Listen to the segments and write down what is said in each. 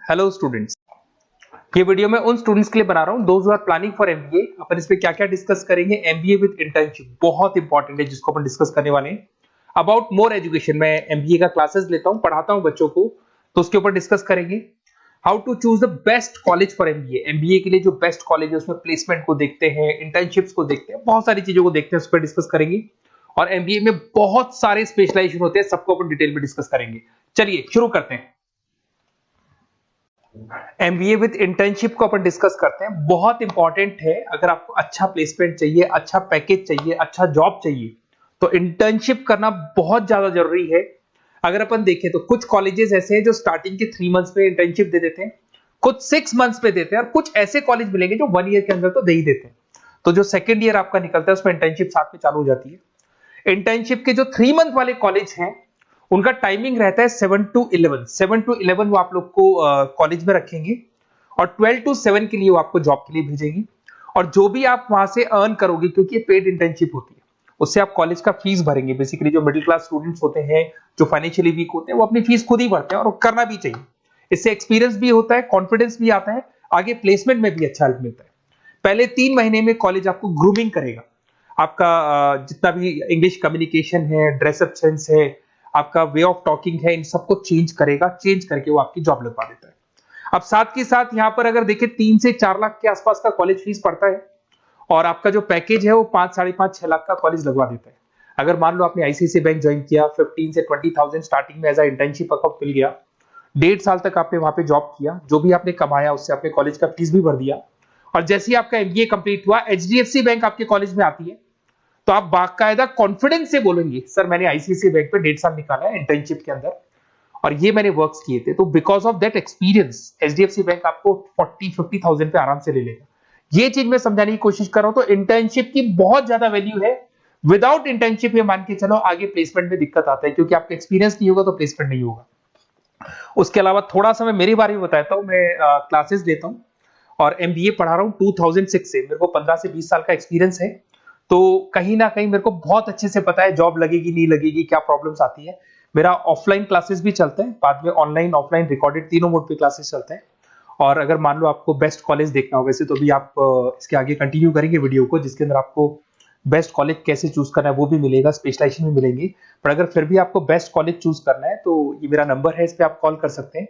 Hello students, ये video मैं उन स्टूडेंट्स के लिए बना रहा हूं those who are planning for MBA. अपन इस पे क्या-क्या डिस्कस करेंगे। एमबीए विद इंटर्नशिप बहुत इंपॉर्टेंट है जिसको अपन डिस्कस करने वाले हैं। अबाउट मोर एजुकेशन, मैं एमबीए का क्लासेस लेता हूं, पढ़ाता हूं बच्चों को, तो उसके ऊपर डिस्कस करेंगे। How to choose the best college for MBA. MBA के लिए जो बेस्ट कॉलेज है उसमें प्लेसमेंट को देखते हैं, इंटर्नशिप्स को देखते हैं, बहुत सारी चीजों को देखते हैं, उस पर डिस्कस करेंगे। और एमबीए में बहुत सारे स्पेशलाइजेशन होते हैं, सबको अपन डिटेल में डिस्कस करेंगे। चलिए शुरू करते हैं। एमबीए विद इंटर्नशिप को अपन डिस्कस करते हैं। बहुत इंपॉर्टेंट है, अगर आपको अच्छा प्लेसमेंट चाहिए, अच्छा पैकेज चाहिए, अच्छा जॉब चाहिए, तो इंटर्नशिप करना बहुत ज्यादा जरूरी है। अगर अपन देखें तो कुछ कॉलेजेस ऐसे हैं जो स्टार्टिंग के 3 मंथ्स में इंटर्नशिप दे देते हैं, कुछ 6 मंथ्स पे देते हैं, और कुछ ऐसे कॉलेज मिलेंगे जो 1 ईयर के अंदर तो दे ही देते हैं। तो जो सेकेंड ईयर आपका निकलता है उसमें इंटर्नशिप साथ में चालू हो जाती है। इंटर्नशिप के जो 3 मंथ वाले कॉलेज हैं उनका टाइमिंग रहता है 7 to 11। 7 to 11 वो आप लोग को कॉलेज में रखेंगे, और 12 to 7 के लिए वो आपको जॉब के लिए भेजेंगे। और जो भी आप वहां से अर्न करोगे, क्योंकि ये पेड इंटर्नशिप होती है, उससे आप कॉलेज का फीस भरेंगे। बेसिकली जो मिडिल क्लास स्टूडेंट्स होते हैं, जो फाइनेंशियली वीक होते हैं, वो अपनी फीस खुद ही भरते हैं, और वो करना भी चाहिए। इससे एक्सपीरियंस भी होता है, कॉन्फिडेंस भी आता है, आगे प्लेसमेंट में भी अच्छा हेल्प मिलता है। पहले 3 महीने में कॉलेज आपको ग्रूमिंग करेगा। आपका जितना भी इंग्लिश कम्युनिकेशन है, ड्रेसअप सेंस है, आपका वे ऑफ टॉकिंग है, इन सबको चेंज करेगा। चेंज करके वो आपकी जॉब लगवा देता है। अब साथ के साथ यहाँ पर अगर देखें 3 से 4 लाख के आसपास का कॉलेज फीस पड़ता है, और आपका जो पैकेज है वो 5, 5.5, 6 लाख का कॉलेज लगवा देता है। अगर मान लो आपने आईसीआईसीआई बैंक ज्वाइन किया, 15 से 20,000 स्टार्टिंग में एज अ इंटर्नशिप अकाउंट मिल गया, 1.5 साल तक आपने वहां पे जॉब किया, जो भी आपने कमाया उससे आपने कॉलेज का फीस भी भर दिया, और जैसे ही आपका एमबीए कंप्लीट हुआ, एचडीएफसी बैंक आपके कॉलेज में आती है, तो आप बाकायदा कॉन्फिडेंस से बोलेंगे, सर मैंने आईसीआईसीआई बैंक पे 1.5 साल निकाला है इंटर्नशिप के अंदर, और ये मैंने वर्क्स किए थे। तो because of that experience HDFC bank आपको 40-50,000 पे आराम से ले लेगा। ये चीज मैं समझाने की कोशिश कर रहा हूं। तो इंटर्नशिप की बहुत ज्यादा वैल्यू है। विदाउट इंटर्नशिप ये मान के चलो आगे प्लेसमेंट में दिक्कत आता है, क्योंकि आपका एक्सपीरियंस नहीं होगा तो प्लेसमेंट नहीं होगा। उसके अलावा थोड़ा सा मैं मेरे बारे में बताता हूँ। मैं क्लासेस लेता हूँ और एमबीए पढ़ा रहा हूँ 2006 से। मेरे को 15 से 20 साल का एक्सपीरियंस है, तो कहीं ना कहीं मेरे को बहुत अच्छे से पता है जॉब लगेगी नहीं लगेगी, क्या प्रॉब्लम्स आती है। मेरा ऑफलाइन क्लासेस भी चलते हैं, बाद में ऑनलाइन ऑफलाइन रिकॉर्डेड तीनों मोड पे क्लासेस चलते हैं। और अगर मान लो आपको बेस्ट कॉलेज देखना हो, वैसे तो भी आप इसके आगे कंटिन्यू करेंगे वीडियो को, जिसके अंदर आपको बेस्ट कॉलेज कैसे चूज करना है वो भी मिलेगा, स्पेशलाइजेशन भी मिलेंगी। पर अगर फिर भी आपको बेस्ट कॉलेज चूज करना है तो ये मेरा नंबर है, इस पर आप कॉल कर सकते हैं।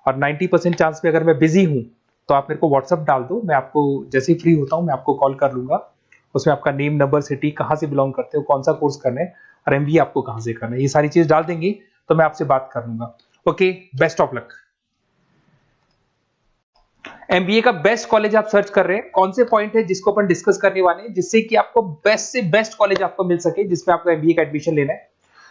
और 90% चांस पे अगर मैं बिजी हूँ तो आप मेरे को व्हाट्सअप डाल दो, मैं आपको जैसे ही फ्री होता हूँ मैं आपको कॉल कर लूंगा। उसमें आपका नेम, नंबर, सिटी, कहाँ से बिलोंग करते हो, कौन सा कोर्स करना है, और एमबीए आपको कहाँ से करना है, ये सारी चीज डाल देंगे तो मैं आपसे बात कर लूंगा। Okay, best of luck. MBA का बेस्ट कॉलेज आप सर्च कर रहे हैं, कौन से पॉइंट है जिसको अपन डिस्कस करने वाले हैं, जिससे कि आपको बेस्ट से बेस्ट कॉलेज आपको मिल सके जिसमें आपको एमबीए का एडमिशन लेना है।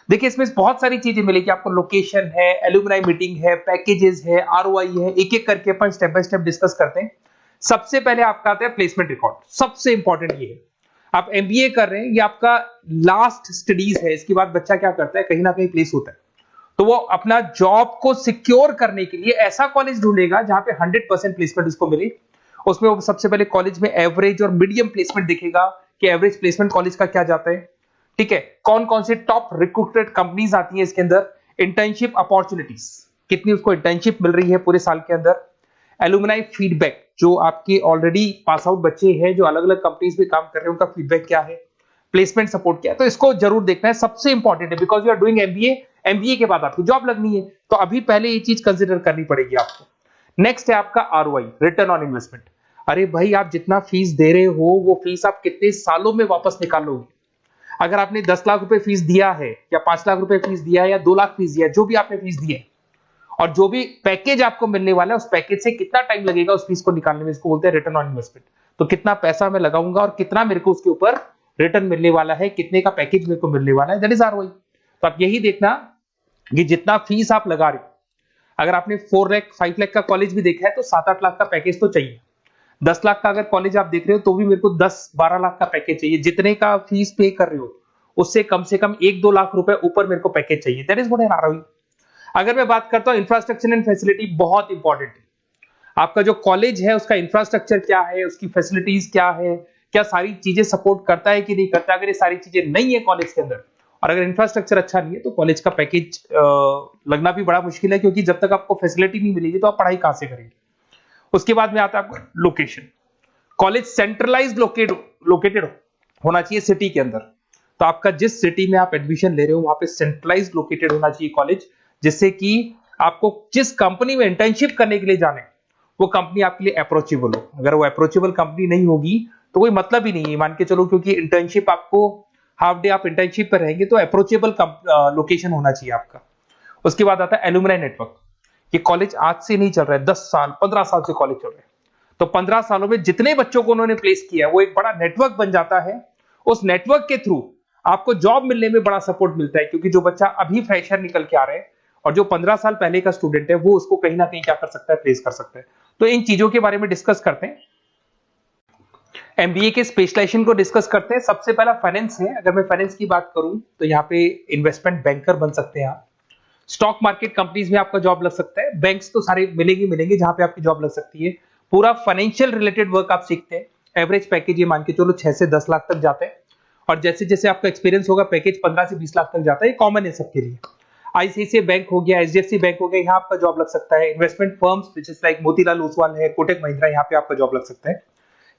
देखिए इसमें बहुत सारी चीजें मिलेगी आपको। लोकेशन है, एलुमनाई मीटिंग है, पैकेजेस है, आरओआई है, एक एक करके अपन स्टेप बाय स्टेप डिस्कस करते हैं। सबसे पहले आपका आता है प्लेसमेंट रिकॉर्ड। सबसे इंपॉर्टेंट ये है, आप एमबीए कर रहे हैं, ये आपका लास्ट स्टडीज है। इसके बाद बच्चा क्या करता है, कहीं ना कहीं प्लेस होता है, तो वो अपना जॉब को सिक्योर करने के लिए ऐसा कॉलेज ढूंढेगा जहां पे 100% प्लेसमेंट उसको मिले। उसमें वो सबसे पहले कॉलेज में एवरेज और मीडियम प्लेसमेंट दिखेगा कि एवरेज प्लेसमेंट कॉलेज का क्या जाता है, ठीक है। कौन कौन से टॉप रिक्रूटेड कंपनीज आती हैं इसके अंदर, इंटर्नशिप अपॉर्चुनिटीज कितनी उसको इंटर्नशिप मिल रही है पूरे साल के अंदर, एलुमनाई फीडबैक, जो आपके ऑलरेडी पास आउट बच्चे हैं जो अलग अलग कंपनीज में काम कर रहे हैं उनका फीडबैक क्या है, प्लेसमेंट सपोर्ट क्या है। तो इसको जरूर देखना है, सबसे इंपॉर्टेंट है, because you are doing MBA. MBA के बाद आपकी जॉब लगनी है, तो अभी पहले ये चीज कंसिडर करनी पड़ेगी आपको। नेक्स्ट है आपका आरओआई, रिटर्न ऑन इन्वेस्टमेंट। अरे भाई, आप जितना फीस दे रहे हो वो फीस आप कितने सालों में वापस निकालोगे। अगर आपने 10 लाख रुपए फीस दिया है, या 5 लाख रुपए फीस दिया है, या 2 लाख फीस दिया है, जो भी आपने फीस दी है, और जो भी पैकेज आपको मिलने वाला है उस पैकेज से कितना टाइम लगेगा उस फीस को निकालने में, इसको बोलते हैं रिटर्न ऑन इन्वेस्टमेंट। तो कितना पैसा मैं लगाऊंगा और कितना मेरे को उसके ऊपर रिटर्न मिलने वाला है, कितने का पैकेज मेरे को मिलने वाला है, दैट इज आरओआई। तो आप यही देखना कि जितना फीस आप लगा रहे हो, अगर आपने 4 लाख 5 लाख का कॉलेज भी देखा है तो 7-8 लाख का पैकेज तो चाहिए। 10 लाख का अगर कॉलेज आप देख रहे हो तो भी मेरे को 10-12 लाख का पैकेज चाहिए। जितने का फीस पे कर रहे हो उससे कम से कम 1-2 लाख रुपए ऊपर मेरे को पैकेज चाहिए, that is what I ROI. अगर मैं बात करता हूं इंफ्रास्ट्रक्चर एंड फैसिलिटी, बहुत इंपॉर्टेंट है। आपका जो कॉलेज है उसका इंफ्रास्ट्रक्चर क्या है, उसकी फैसिलिटीज क्या है, क्या सारी चीजें सपोर्ट करता है कि नहीं करता। अगर ये सारी चीजें नहीं है कॉलेज के अंदर और अगर इंफ्रास्ट्रक्चर अच्छा नहीं है तो कॉलेज का पैकेज लगना भी बड़ा मुश्किल है, क्योंकि जब तक आपको फैसिलिटी नहीं मिलेगी तो आप पढ़ाई कहां से करेंगे। उसके बाद में आता है आपका लोकेशन। कॉलेज सेंट्रलाइज लोकेटेड होना चाहिए सिटी के अंदर। तो आपका जिस सिटी में आप एडमिशन ले रहे हो वहां पे सेंट्रलाइज लोकेटेड होना चाहिए कॉलेज, जिससे कि आपको जिस कंपनी में इंटर्नशिप करने के लिए जाने वो कंपनी आपके लिए अप्रोचेबल हो। अगर वो अप्रोचेबल कंपनी नहीं होगी तो कोई मतलब ही नहीं है, मान के चलो, क्योंकि इंटर्नशिप आपको हाफ डे आप इंटर्नशिप पर रहेंगे तो अप्रोचेबल लोकेशन होना चाहिए आपका। उसके बाद आता है एलुमनाई नेटवर्क। ये कॉलेज आज से नहीं चल रहा है, 10 साल 15 साल से कॉलेज चल रहा है। तो 15 सालों में जितने बच्चों को उन्होंने प्लेस किया वो एक बड़ा नेटवर्क बन जाता है। उस नेटवर्क के थ्रू आपको जॉब मिलने में बड़ा सपोर्ट मिलता है, क्योंकि जो बच्चा अभी फ्रेशर निकल के आ रहे हैं और जो 15 साल पहले का स्टूडेंट है वो उसको कहीं ना कहीं क्या कर सकता है, प्लेस कर सकता है। तो इन चीजों के बारे में डिस्कस करते हैं। एमबीए के स्पेशलाइजेशन को डिस्कस करते हैं। सबसे पहला फाइनेंस है। अगर मैं फाइनेंस की बात करूं तो यहाँ पे इन्वेस्टमेंट बैंकर बन सकते हैं आप। स्टॉक मार्केट कंपनीज में आपका जॉब लग सकता है। बैंक्स तो सारे मिलेंगे जहां पे आपकी जॉब लग सकती है। पूरा फाइनेंशियल रिलेटेड वर्क आप सीखते हैं। एवरेज पैकेज ये मान के चलो 6 से 10 लाख तक जाते हैं, और जैसे जैसे आपका एक्सपीरियंस होगा पैकेज 15 से 20 लाख तक जाता है। ये कॉमन है सबके लिए। आईसीआईसीआई बैंक हो गया, एचडीएफसी बैंक हो गया, यहाँ आपका जॉब लग सकता है। Investment firms which is like Motilal Oswal है, कोटक महिंद्रा, यहाँ पे आपका जॉब लग सकता है।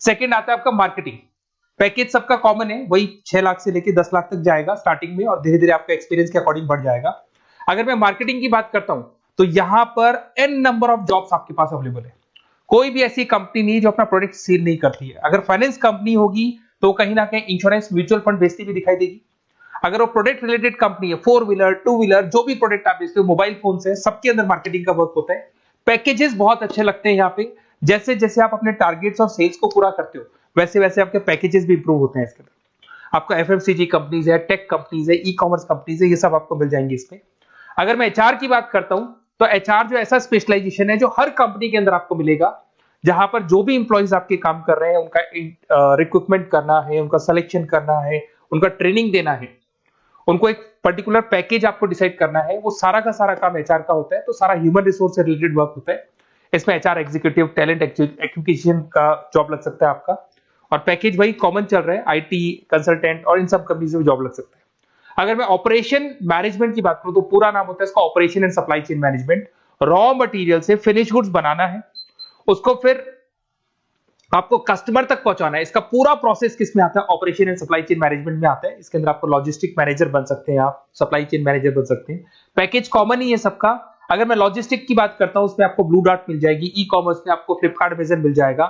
सेकंड आता है आपका मार्केटिंग। पैकेज सबका कॉमन है, वही 6 लाख से लेकर 10 लाख तक जाएगा स्टार्टिंग में, और धीरे धीरे आपका एक्सपीरियंस के अकॉर्डिंग बढ़ जाएगा। अगर मैं मार्केटिंग की बात करता हूं तो यहां पर एन नंबर ऑफ जॉब्स आपके पास अवेलेबल है। कोई भी ऐसी कंपनी नहीं जो अपना प्रोडक्ट सेल नहीं करती है। अगर फाइनेंस कंपनी होगी तो कहीं ना कहीं इंश्योरेंस म्यूचुअल फंड बेचती भी दिखाई देगी। अगर वो प्रोडक्ट रिलेटेड कंपनी है, 4 व्हीलर 2 व्हीलर जो भी प्रोडक्ट आप बेचते हो, मोबाइल फोन से, सबके अंदर मार्केटिंग का वर्क होता है। पैकेजेस बहुत अच्छे लगते हैं यहाँ पे। जैसे जैसे आप अपने टारगेट्स और सेल्स को पूरा करते हो वैसे वैसे आपके पैकेजेस भी इंप्रूव होते हैं इसके अंदर। आपका एफएमसीजी कंपनीज है, टेक कंपनीज है, ई कॉमर्स कंपनीज है, ये सब आपको मिल जाएंगे इसमें। अगर मैं एचआर की बात करता हूं तो एचआर जो ऐसा स्पेशलाइजेशन है जो हर कंपनी के अंदर आपको मिलेगा, जहां पर जो भी इंप्लॉइज आपके काम कर रहे हैं उनका रिक्रूटमेंट करना है, उनका सिलेक्शन करना है, उनका ट्रेनिंग देना है, उनको एक पर्टिकुलर पैकेज आपको डिसाइड करना है, वो सारा का सारा काम एचआर का होता है। तो सारा ह्यूमन रिसोर्स से रिलेटेड वर्क होता है। इसमें एचआर एग्जीक्यूटिव, टैलेंट एक्विजिशन का जॉब लग सकता है आपका, और पैकेज वही कॉमन चल रहा है, आईटी कंसल्टेंट और इन सब कंपनीज में जॉब लग सकता है। अगर मैं ऑपरेशन मैनेजमेंट की बात करूं तो पूरा नाम होता है इसका operation and supply chain management. Raw material से फिनिश गुड्स बनाना है, उसको फिर आपको कस्टमर तक पहुंचाना है। इसका पूरा प्रोसेस किस में आता है, operation and supply chain management में आता है। इसके अंदर आपको लॉजिस्टिक मैनेजर बन सकते हैं, आप सप्लाई चेन मैनेजर बन सकते हैं। पैकेज कॉमन ही है सबका। अगर मैं लॉजिस्टिक की बात करता हूं उसमें आपको ब्लू डार्ट मिल जाएगी, ई कॉमर्स में आपको फ्लिपकार्ट अमेज़न मिल जाएगा।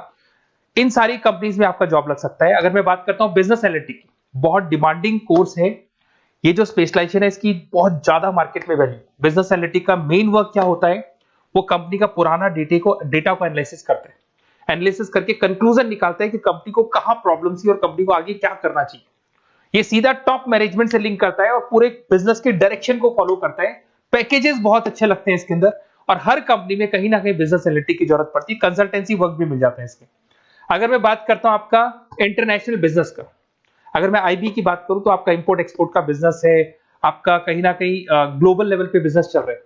इन सारी कंपनीज में आपका जॉब लग सकता है। अगर मैं बात करता हूं बिजनेस एनालिटिक की, बहुत डिमांडिंग कोर्स है ये जो स्पेशलाइजेशन है, इसकी बहुत ज्यादा मार्केट में वैल्यू। बिजनेस एनालिटिक का मेन वर्क क्या होता है, वो कंपनी का पुराना डेटा को एनालिसिस करते हैं। एनालिसिस करके कंक्लूजन निकालते हैं कि कंपनी को कहां प्रॉब्लम थी और कंपनी को आगे क्या करना चाहिए। ये सीधा टॉप मैनेजमेंट से लिंक करता है और पूरे बिजनेस के डायरेक्शन को फॉलो करता है। पैकेजेस बहुत अच्छे लगते हैं इसके अंदर, और हर कंपनी में कहीं ना कहीं बिजनेस एनालिटिक की जरूरत पड़ती है। कंसल्टेंसी वर्क भी मिल जाता है इसमें। अगर मैं बात करता हूं आपका इंटरनेशनल बिजनेस का, अगर मैं आईबी की बात करूं तो आपका इंपोर्ट एक्सपोर्ट का बिजनेस है, आपका कहीं ना कहीं ग्लोबल लेवल पे बिजनेस चल रहा है,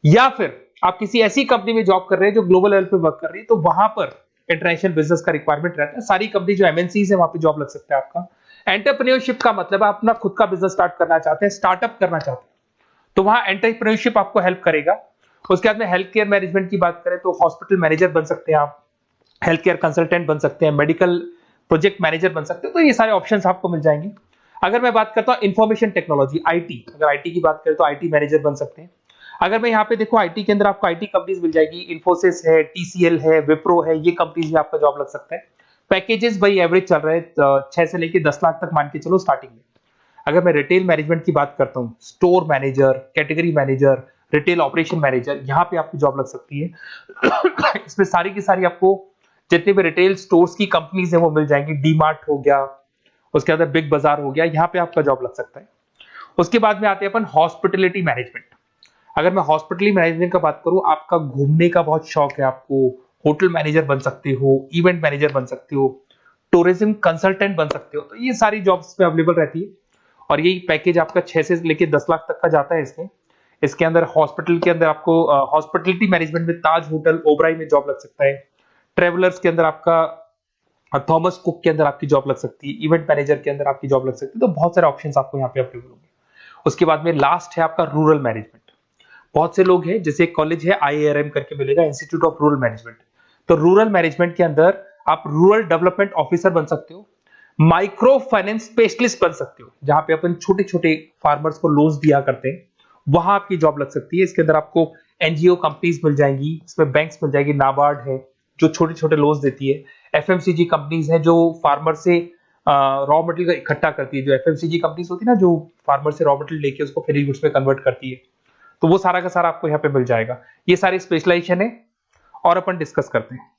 या फिर आप किसी ऐसी कंपनी में जॉब कर रहे हैं जो ग्लोबल लेवल पे वर्क कर रही है, तो वहां पर इंटरनेशनल बिजनेस का रिक्वायरमेंट रहता है। सारी कंपनी जो एमएनसीज है वहां पे जॉब लग सकता है आपका। एंटरप्रेन्योरशिप का मतलब आप अपना खुद का बिजनेस स्टार्ट करना चाहते हैं, स्टार्टअप करना चाहते हैं, तो वहां एंटरप्रेन्योरशिप आपको हेल्प करेगा। उसके बाद में हेल्थ केयर मैनेजमेंट की बात करें तो हॉस्पिटल मैनेजर बन सकते हैं आप, हेल्थ केयर कंसल्टेंट बन सकते हैं, मेडिकल प्रोजेक्ट मैनेजर बन सकते हैं। तो ये सारे ऑप्शंस आपको मिल जाएंगे। अगर मैं बात करता हूं इंफॉर्मेशन टेक्नोलॉजी, आईटी, अगर आईटी की बात करें तो आईटी मैनेजर बन सकते हैं। अगर मैं यहाँ पे देखो आईटी के अंदर आपको आईटी कंपनीज मिल जाएगी, इन्फोसिस है, टीसीएल है, विप्रो है, ये कंपनीज में आपका जॉब लग सकता है। पैकेजेस भाई एवरेज चल रहे हैं 6 से लेके 10 लाख तक मान के चलो स्टार्टिंग में। अगर मैं रिटेल मैनेजमेंट की बात करता हूँ, store manager, category manager, retail operation manager, यहाँ पे आपकी जॉब लग सकती है। इसमें सारी की सारी आपको जितने भी रिटेल स्टोर्स की कंपनीज है वो मिल जाएंगी। डीमार्ट हो गया, उसके बाद बिग बाजार हो गया, यहाँ पे आपका जॉब लग सकता है। उसके बाद में आते हैं अपन हॉस्पिटलिटी मैनेजमेंट। अगर मैं हॉस्पिटलिटी मैनेजमेंट का बात करूं, आपका घूमने का बहुत शौक है, आपको होटल मैनेजर बन सकते हो, इवेंट मैनेजर बन सकते हो, टूरिज्म कंसल्टेंट बन सकते हो। तो ये सारी जॉब्स पे अवेलेबल रहती है, और यही पैकेज आपका 6 से लेके 10 लाख तक का जाता है इसमें। इसके अंदर हॉस्पिटल के अंदर आपको हॉस्पिटलिटी मैनेजमेंट में ताज होटल, ओबराई में जॉब लग सकता है। ट्रेवलर्स के अंदर आपका थॉमस कुक के अंदर आपकी जॉब लग सकती है। इवेंट मैनेजर के अंदर आपकी जॉब लग सकती है। तो बहुत सारे ऑप्शंस आपको यहाँ पे अवेलेबल होंगे। उसके बाद में लास्ट है आपका रूरल मैनेजमेंट। बहुत से लोग हैं, जैसे एक कॉलेज है IARM करके मिलेगा, इंस्टीट्यूट ऑफ रूरल मैनेजमेंट। तो रूरल मैनेजमेंट के अंदर आप रूरल डेवलपमेंट ऑफिसर बन सकते हो, माइक्रो फाइनेंस स्पेशलिस्ट बन सकते हो, जहां पे अपन छोटे छोटे फार्मर्स को लोन्स दिया करते हैं, वहां आपकी जॉब लग सकती है। इसके अंदर आपको एनजीओ कंपनीज मिल जाएंगी, इसमें बैंक्स मिल जाएगी, नाबार्ड है जो छोटे छोटे लोन्स देती है, एफएमसीजी कंपनीज है जो फार्मर से रॉ मटेरियल इकट्ठा करती है, जो एफएमसीजी कंपनीज होती है ना, जो फार्मर से रॉ मटेरियल लेके उसको फिर गुड्स में कन्वर्ट करती है, तो वो सारा का सारा आपको यहाँ पे मिल जाएगा। ये सारी स्पेशलाइजेशन है और अपन डिस्कस करते हैं।